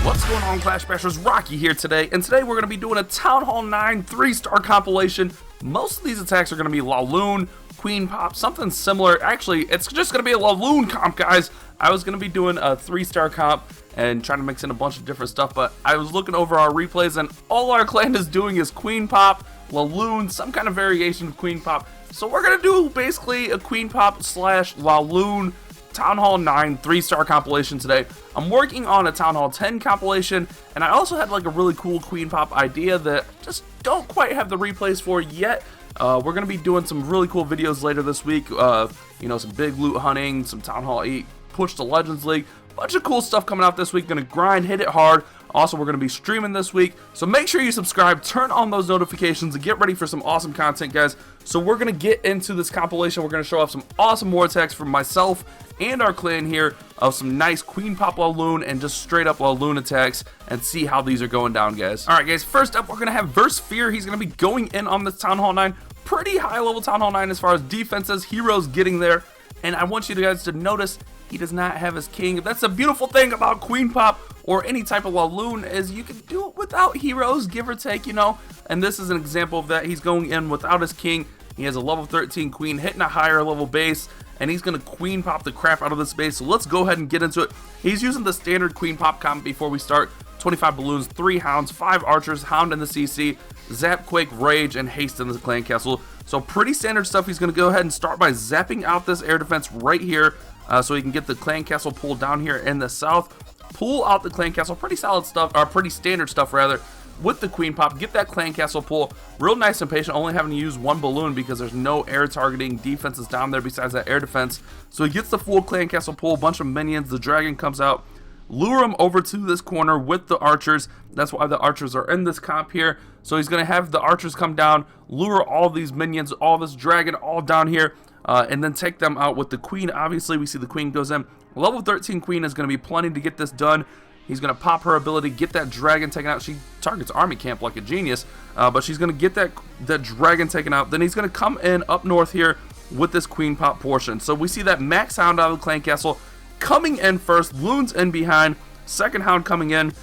What's going on, Clash Bashers? Rocky here today, and today we're going to be doing a Town Hall 9 3-star compilation. Most of these attacks are going to be LaLoon, Queen Pop, something similar. Actually, it's just going to be a LaLoon comp, guys. I was going to be doing a 3-star comp and trying to mix in a bunch of different stuff, but I was looking over our replays, and all our clan is doing is Queen Pop, LaLoon, some kind of variation of Queen Pop. So we're going to do basically a Queen Pop / LaLoon Town Hall 9 3-star compilation today. I'm working on a Town Hall 10 compilation, and I also had like a really cool Queen Pop idea that just don't quite have the replays for yet. We're going to be doing some really cool videos later this week, you know, some big loot hunting, some Town Hall 8 push to Legends League, bunch of cool stuff coming out this week. Gonna grind, hit it hard. Also, we're going to be streaming this week, so make sure you subscribe, turn on those notifications, and get ready for some awesome content, guys. So we're going to get into this compilation. We're going to show off some awesome war attacks from myself and our clan here of some nice Queen Pop LaLoon and just straight up LaLoon attacks, and see how these are going down, guys. Alright, guys, first up, we're going to have Verse Fear. He's going to be going in on this Town Hall 9. Pretty high level Town Hall 9 as far as defenses, heroes getting there. And I want you guys to notice he does not have his king. That's a beautiful thing about Queen Pop or any type of LaLoon, is you can do it without heroes, give or take, you know. And this is an example of that. He's going in without his king. He has a level 13 queen hitting a higher level base, and he's going to Queen Pop the crap out of this base. So let's go ahead and get into it. He's using the standard Queen Pop comp before we start. 25 balloons, 3 hounds, 5 archers, hound in the CC, zap, quake, rage, and haste in the clan castle. So pretty standard stuff. He's going to go ahead and start by zapping out this air defense right here, so he can get the clan castle pulled down here in the south. Pull out the clan castle. Pretty solid stuff, or pretty standard stuff rather, with the Queen Pop. Get that clan castle pull real nice and patient, only having to use 1 balloon because there's no air targeting defenses down there besides that air defense. So he gets the full clan castle pull, a bunch of minions, the dragon comes out, lure him over to this corner with the archers. That's why the archers are in this comp here. So he's going to have the archers come down, lure all these minions, all this dragon all down here, and then take them out with the queen. Obviously, we see the queen goes in. Level 13 queen is going to be plenty to get this done. He's going to pop her ability, get that dragon taken out. She targets army camp like a genius, but she's going to get that dragon taken out. Then he's going to come in up north here with this Queen Pop portion. So we see that max hound out of the clan castle coming in first, loons in behind, second hound coming in.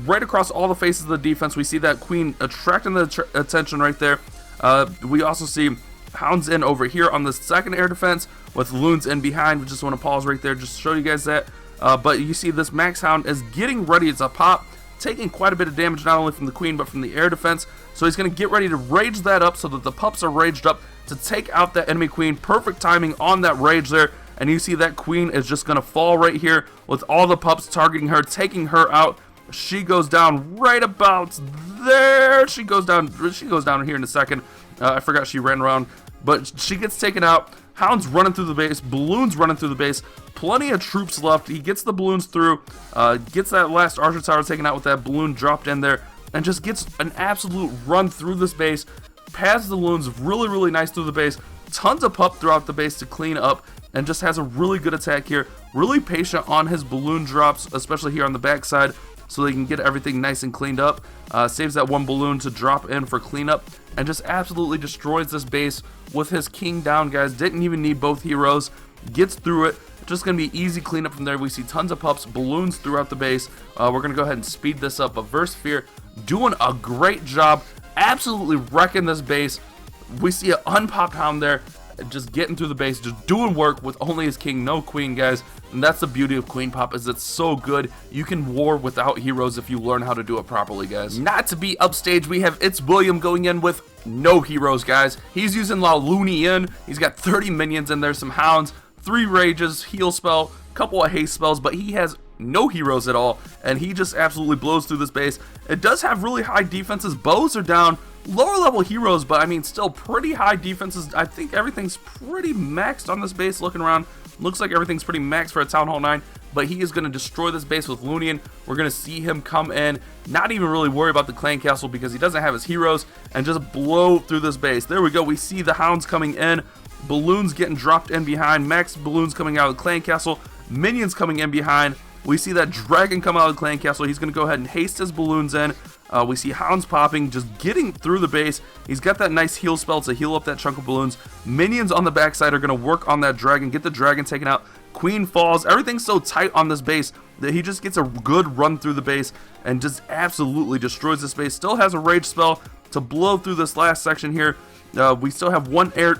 Right across all the faces of the defense, we see that queen attracting the attention right there. We also see hounds in over here on the second air defense with loons in behind. We just want to pause right there just to show you guys that. But you see this max hound is getting ready to pop, taking quite a bit of damage not only from the queen but from the air defense. So he's going to get ready to rage that up so that the pups are raged up to take out that enemy queen. Perfect timing on that rage there. And you see that queen is just going to fall right here with all the pups targeting her, taking her out. She goes down right about there. She goes down here in a second. I forgot she ran around, but she gets taken out. Hounds running through the base, balloons running through the base, plenty of troops left. He gets the balloons through, gets that last archer tower taken out with that balloon dropped in there, and just gets an absolute run through this base. Pads the loons really, really nice through the base. Tons of pup throughout the base to clean up, and just has a really good attack here. Really patient on his balloon drops, especially here on the backside, so they can get everything nice and cleaned up. Saves that 1 balloon to drop in for cleanup, and just absolutely destroys this base with his king down, guys. Didn't even need both heroes. Gets through it. Just going to be easy cleanup from there. We see tons of pups, balloons throughout the base. We're going to go ahead and speed this up. But Verse Fear doing a great job. Absolutely wrecking this base. We see an unpopped hound there, just getting through the base, just doing work with only his king, no queen, guys. And that's the beauty of Queen Pop, is it's so good. You can war without heroes if you learn how to do it properly, guys. Not to be upstage, we have It's William going in with no heroes, guys. He's using Loonian. He's got 30 minions in there, some hounds, 3 rages, heal spell, couple of haste spells, but he has no heroes at all, and he just absolutely blows through this base. It does have really high defenses. Bows are down. Lower level heroes, but I mean still pretty high defenses. I think everything's pretty maxed on this base. Looking around, looks like everything's pretty maxed for a Town Hall 9, but he is going to destroy this base with Loonian. We're going to see him come in, not even really worry about the clan castle because he doesn't have his heroes, and just blow through this base. There we go. We see the hounds coming in, balloons getting dropped in behind, max balloons coming out of the clan castle, minions coming in behind. We see that dragon come out of the clan castle. He's going to go ahead and haste his balloons in. We see hounds popping, just getting through the base. He's got that nice heal spell to heal up that chunk of balloons. Minions on the backside are going to work on that dragon, get the dragon taken out, Queen falls. Everything's so tight on this base that he just gets a good run through the base and just absolutely destroys this base. Still has a rage spell to blow through this last section here. We still have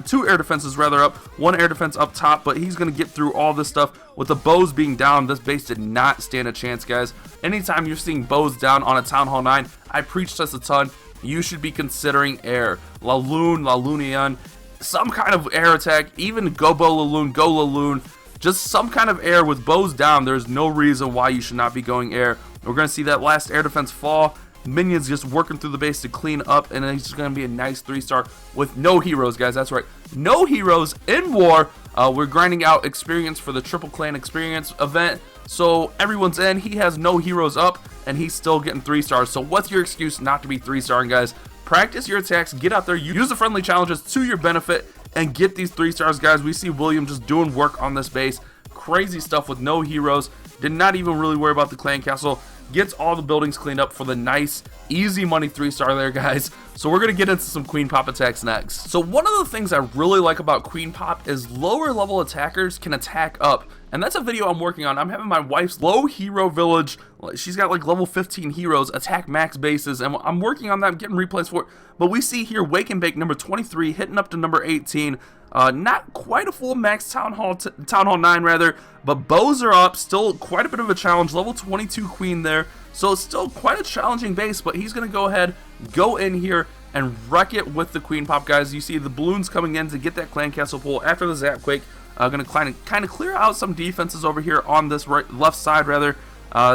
two air defenses rather up, one air defense up top, but he's going to get through all this stuff. With the bows being down, this base did not stand a chance, guys. Anytime you're seeing bows down on a Town Hall 9, I preach this a ton, you should be considering air. LaLoon, Loonian, some kind of air attack, even go LaLoon, go LaLoon, just some kind of air with bows down. There's no reason why you should not be going air. We're going to see that last air defense fall. Minions just working through the base to clean up, and then it's just going to be a nice 3-star with no heroes, guys. That's right, no heroes in war. We're grinding out experience for the Triple Clan Experience event, so everyone's in. He has no heroes up, and he's still getting 3-stars. So what's your excuse not to be 3-starring, guys? Practice your attacks, get out there, use the friendly challenges to your benefit, and get these 3-stars, guys. We see William just doing work on this base. Crazy stuff with no heroes. Did not even really worry about the clan castle. Gets all the buildings cleaned up for the nice, easy money 3-star there, guys. So we're going to get into some Queen Pop attacks next. So one of the things I really like about Queen Pop is lower level attackers can attack up. And that's a video I'm working on. I'm having my wife's low hero village. She's got like level 15 heroes attack max bases, and I'm working on that. I'm getting replays for it. But we see here Wake and Bake number 23 hitting up to number 18. Not quite a full max Town Hall 9 rather, but bows are up. Still quite a bit of a challenge. Level 22 Queen there. So it's still quite a challenging base, but he's going to go ahead, go in here, and wreck it with the Queen Pop, guys. You see the balloons coming in to get that clan castle pull after the Zapquake. Going to kind of clear out some defenses over here on this left side rather,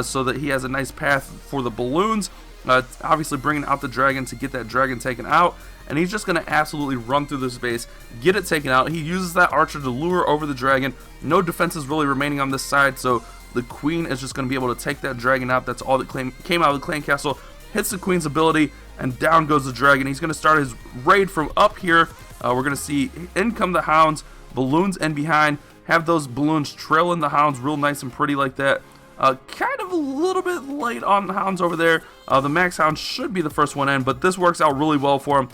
so that he has a nice path for the balloons. Obviously bringing out the dragon to get that dragon taken out, and he's just going to absolutely run through this base, get it taken out. He uses that archer to lure over the dragon. No defenses really remaining on this side, so the queen is just going to be able to take that dragon out. That's all that came out of the clan castle. Hits the queen's ability, and down goes the dragon. He's going to start his raid from up here. We're going to see in come the hounds. Balloons in behind, have those balloons trailing the hounds real nice and pretty like that. Kind of a little bit late on the hounds over there. The max hound should be the first one in, but this works out really well for him.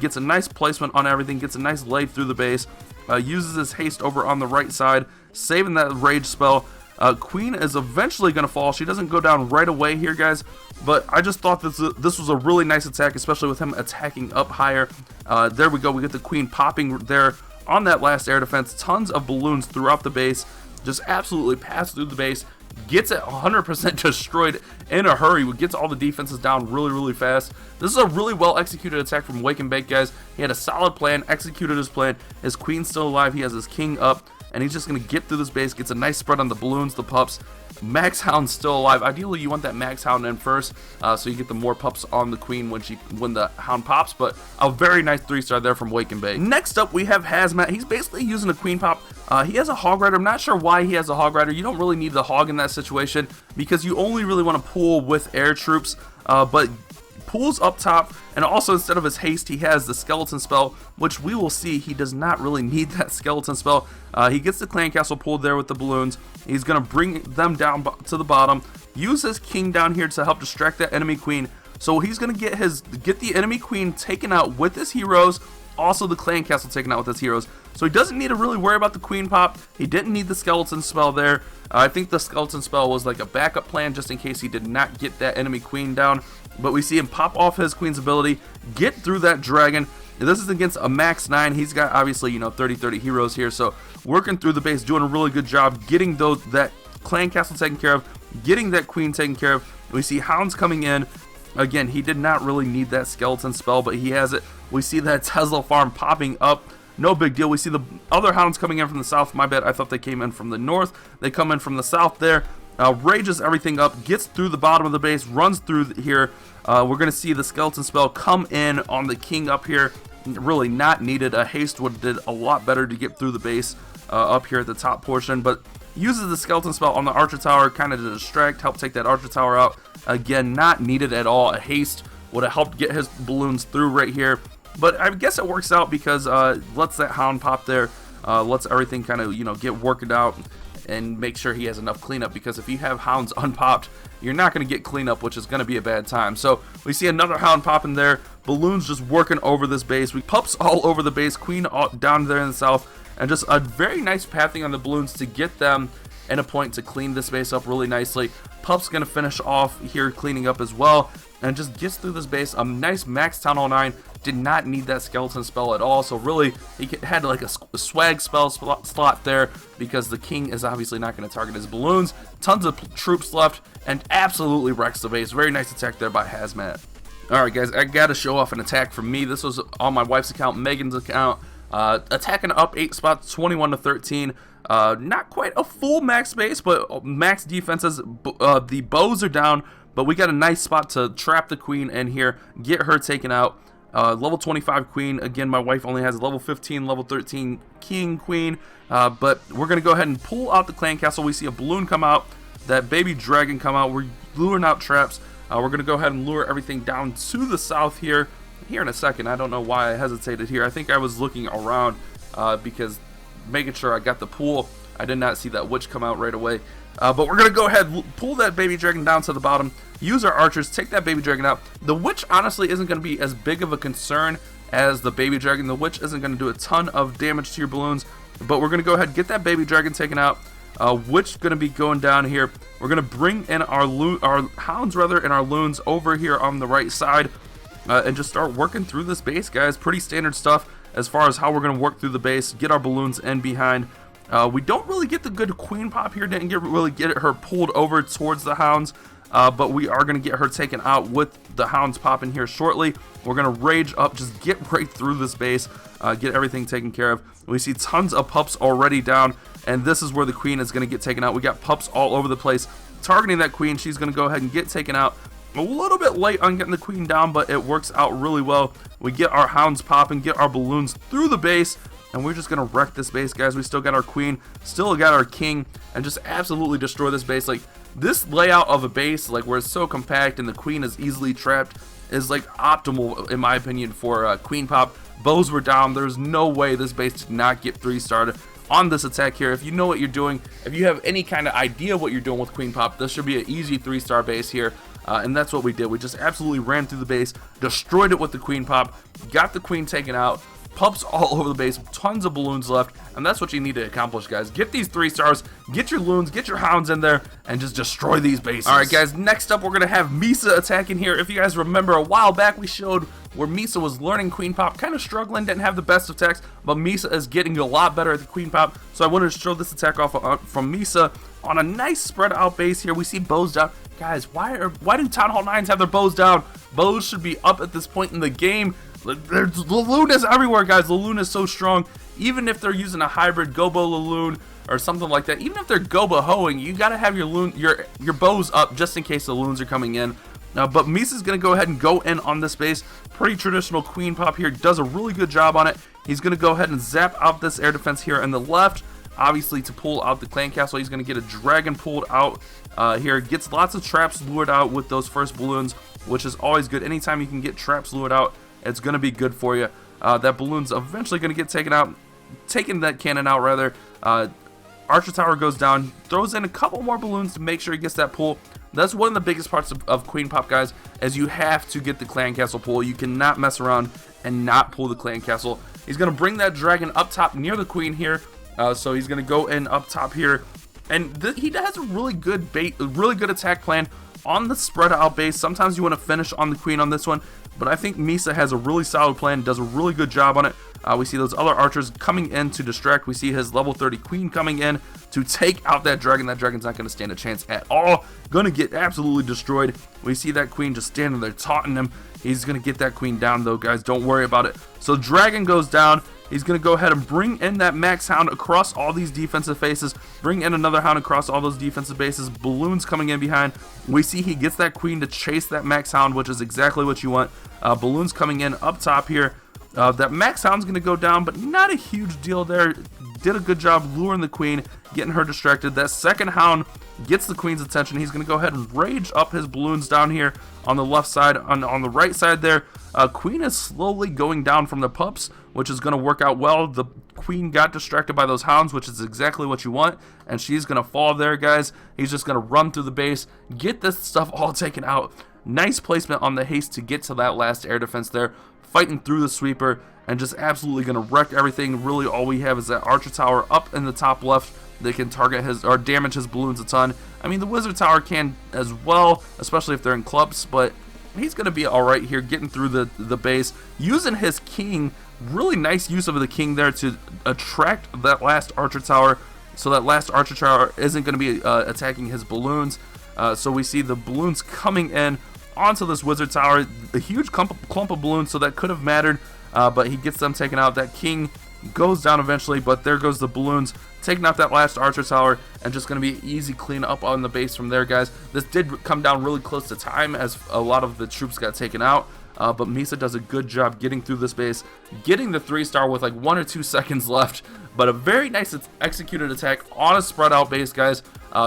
Gets a nice placement on everything, gets a nice lay through the base, uses his haste over on the right side, saving that rage spell. Queen is eventually going to fall. She doesn't go down right away here, guys, but I just thought this was a really nice attack, especially with him attacking up higher. There we go. We get the queen popping there on that last air defense. Tons of balloons throughout the base, just absolutely pass through the base, gets it 100% destroyed in a hurry, gets all the defenses down really fast. This is a really well executed attack from Wake and Bake, guys. He had a solid plan, executed his plan. His queen's still alive, he has his king up, and he's just going to get through this base, gets a nice spread on the balloons, the pups. Max Hound's still alive. Ideally, you want that Max Hound in first, so you get the more pups on the queen when the Hound pops, but a very nice 3-star there from Wake and Bake. Next up, we have Hazmat. He's basically using a Queen Pop. He has a Hog Rider. I'm not sure why he has a Hog Rider. You don't really need the Hog in that situation because you only really want to pool with air troops, but pools up top, and also instead of his haste, he has the skeleton spell, which we will see he does not really need that skeleton spell. He gets the clan castle pulled there with the balloons. He's going to bring them down to the bottom, use his king down here to help distract that enemy queen. So he's going to get the enemy queen taken out with his heroes, also the clan castle taken out with his heroes. So he doesn't need to really worry about the queen pop. He didn't need the skeleton spell there. I think the skeleton spell was like a backup plan just in case he did not get that enemy queen down. But we see him pop off his queen's ability, get through that dragon. This is against a max 9. He's got obviously 30 heroes here, so working through the base, doing a really good job getting that clan castle taken care of, getting that queen taken care of. We see hounds coming in. Again, he did not really need that skeleton spell, but he has it. We see that Tesla farm popping up. No big deal. We see the other hounds coming in from the south. My bad, I thought they came in from the north. They come in from the south there. Rages everything up, gets through the bottom of the base, runs through here. We're going to see the skeleton spell come in on the king up here. Really not needed. A haste would have did a lot better to get through the base up here at the top portion, but uses the skeleton spell on the archer tower kind of to distract, help take that archer tower out. Again, not needed at all. A haste would have helped get his balloons through right here, but I guess it works out because lets that hound pop there, lets everything kind of get worked out and make sure he has enough cleanup, because if you have hounds unpopped, you're not going to get cleanup, which is going to be a bad time. So we see another hound popping there, balloons just working over this base. We pups all over the base, queen down there in the south, and just a very nice pathing on the balloons to get them in a point to clean this base up really nicely. Pup's gonna finish off here cleaning up as well, and just gets through this base. A nice max Town Hall 9. Did not need that skeleton spell at all, so really he had like a swag spell slot there, because the king is obviously not going to target his balloons. Tons of troops left, and absolutely wrecks the base. Very nice attack there by Hazmat. Alright guys, I gotta show off an attack from me. This was on my wife's account, Megan's account. Attacking up 8 spots, 21 to 13. Not quite a full max base, but max defenses. The bows are down, but we got a nice spot to trap the queen in here, get her taken out. Level 25 queen. Again, my wife only has level 15, level 13 king queen. But we're going to go ahead and pull out the clan castle. We see a balloon come out, that baby dragon come out. We're luring out traps. We're going to go ahead and lure everything down to the south here in a second. I don't know why I hesitated here. I think I was looking around because making sure I got the pool. I did not see that witch come out right away. But we're going to go ahead and pull that baby dragon down to the bottom. Use our archers, take that baby dragon out. The witch honestly isn't going to be as big of a concern as the baby dragon. The witch isn't going to do a ton of damage to your balloons. But we're going to go ahead and get that baby dragon taken out. Witch going to be going down here. We're going to bring in our hounds and our loons over here on the right side. And just start working through this base, guys. Pretty standard stuff as far as how we're going to work through the base. Get our balloons in behind. We don't really get the good queen pop here. Didn't really get her pulled over towards the hounds. But we are going to get her taken out with the hounds popping here shortly. We're going to rage up, just get right through this base, get everything taken care of. We see tons of pups already down, and this is where the queen is going to get taken out. We got pups all over the place targeting that queen. She's going to go ahead and get taken out. A little bit late on getting the queen down, but it works out really well. We get our hounds popping, get our balloons through the base, and we're just going to wreck this base, guys. We still got our queen, still got our king, and just absolutely destroy this base. Like, this layout of a base, like where it's so compact and the queen is easily trapped, is like optimal in my opinion for queen pop. Bows were down. There's no way this base did not get 3-starred on this attack here. If you know what you're doing, if you have any kind of idea what you're doing with queen pop, this should be an easy 3-star base here. And that's what we did. We just absolutely ran through the base, destroyed it with the queen pop, got the queen taken out. Pups all over the base, tons of balloons left, and that's what you need to accomplish, guys. Get these 3-stars, get your loons, get your hounds in there, and just destroy these bases. Alright guys, next up we're going to have Misa attacking here. If you guys remember, a while back we showed where Misa was learning queen pop, kind of struggling, didn't have the best attacks, but Misa is getting a lot better at the queen pop, so I wanted to show this attack off from Misa on a nice spread out base here. We see bows down. Guys, why do Town Hall 9s have their bows down? Bows should be up at this point in the game. There's LaLoon is everywhere, guys. LaLoon is so strong. Even if they're using a hybrid Gobo LaLoon or something like that, even if they're Gobo hoeing, you gotta have your bows up just in case the loons are coming in. But Misa's gonna go ahead and go in on this base. Pretty traditional queen pop here. Does a really good job on it. He's gonna go ahead and zap out this air defense here on the left. Obviously, to pull out the clan castle, he's gonna get a dragon pulled out here. Gets lots of traps lured out with those first balloons, which is always good. Anytime you can get traps lured out, it's going to be good for you. That balloon's eventually going to get taken out. Taking that cannon out, rather. Archer tower goes down. Throws in a couple more balloons to make sure he gets that pull. That's one of the biggest parts of queen pop, guys, is you have to get the clan castle pull. You cannot mess around and not pull the clan castle. He's going to bring that dragon up top near the queen here. So he's going to go in up top here. And he has a really good attack plan on the spread out base. Sometimes you want to finish on the queen on this one, but I think Misa has a really solid plan, does a really good job on it. We see those other archers coming in to distract. We see his level 30 queen coming in to take out that dragon. That dragon's not going to stand a chance at all. Going to get absolutely destroyed. We see that queen just standing there taunting him. He's going to get that queen down though, guys. Don't worry about it. So dragon goes down. He's going to go ahead and bring in that max hound across all these defensive faces. Bring in another hound across all those defensive bases. Balloons coming in behind. We see he gets that queen to chase that max hound, which is exactly what you want. Balloons coming in up top here. That max hound's going to go down, but not a huge deal there. Did a good job luring the queen, getting her distracted. That second hound gets the queen's attention. He's going to go ahead and rage up his balloons down here on the left side. On the right side there, queen is slowly going down from the pups, which is going to work out well. The queen got distracted by those hounds, which is exactly what you want, and she's going to fall there, guys. He's just going to run through the base, get this stuff all taken out. Nice placement on the haste to get to that last air defense there. fighting through the sweeper and just absolutely going to wreck everything. Really, all we have is that archer tower up in the top left. They can target his or damage his balloons a ton. I mean, the wizard tower can as well, especially if they're in clubs, but he's going to be all right here, getting through the base, using his king. Really nice use of the king there to attract that last archer tower, so that last archer tower isn't going to be attacking his balloons. So we see the balloons coming in onto this wizard tower, a huge clump of balloons, so that could have mattered, but he gets them taken out. That king goes down eventually, but there goes the balloons, taking out that last archer tower, and just going to be easy clean up on the base from there, guys. This did come down really close to time as a lot of the troops got taken out, but Misa does a good job getting through this base, getting the 3-star with like 1 or 2 seconds left, but a very nice executed attack on a spread out base, guys.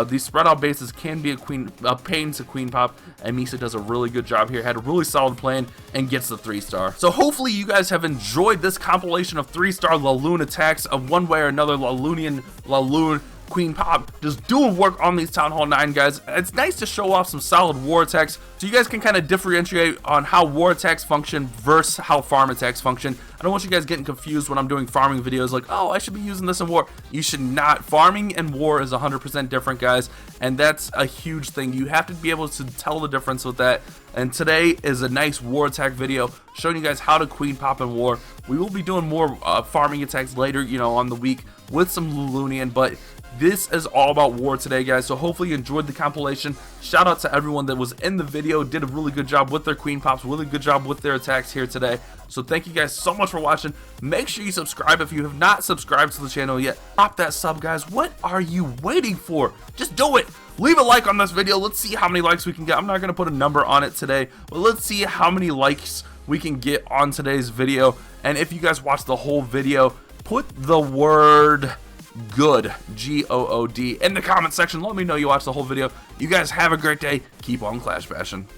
These spread out bases can be a pain to queen pop, and Misa does a really good job here. Had a really solid plan and gets the 3-star. So hopefully you guys have enjoyed this compilation of 3-star LaLoon attacks of one way or another. Laloonian, LaLoon, queen pop, just doing work on these Town Hall 9, guys. It's nice to show off some solid war attacks so you guys can kind of differentiate on how war attacks function versus how farm attacks function. I don't want you guys getting confused when I'm doing farming videos like, oh, I should be using this in war. You should not. Farming and war is 100% different, guys, and that's a huge thing. You have to be able to tell the difference with that, and today is a nice war attack video showing you guys how to queen pop in war. We will be doing more farming attacks later, you know, on the week with some Loonian, but this is all about war today, guys. So hopefully you enjoyed the compilation. Shout out to everyone that was in the video, did a really good job with their queen pops, really good job with their attacks here today. So thank you guys so much for watching. Make sure you subscribe if you have not subscribed to the channel yet. Pop that sub, guys. What are you waiting for? Just do it. Leave a like on this video. Let's see how many likes we can get. I'm not going to put a number on it today, but let's see how many likes we can get on today's video. And if you guys watch the whole video, put the word good, G-O-O-D, in the comment section. Let me know you watched the whole video. You guys have a great day. Keep on clash bashing.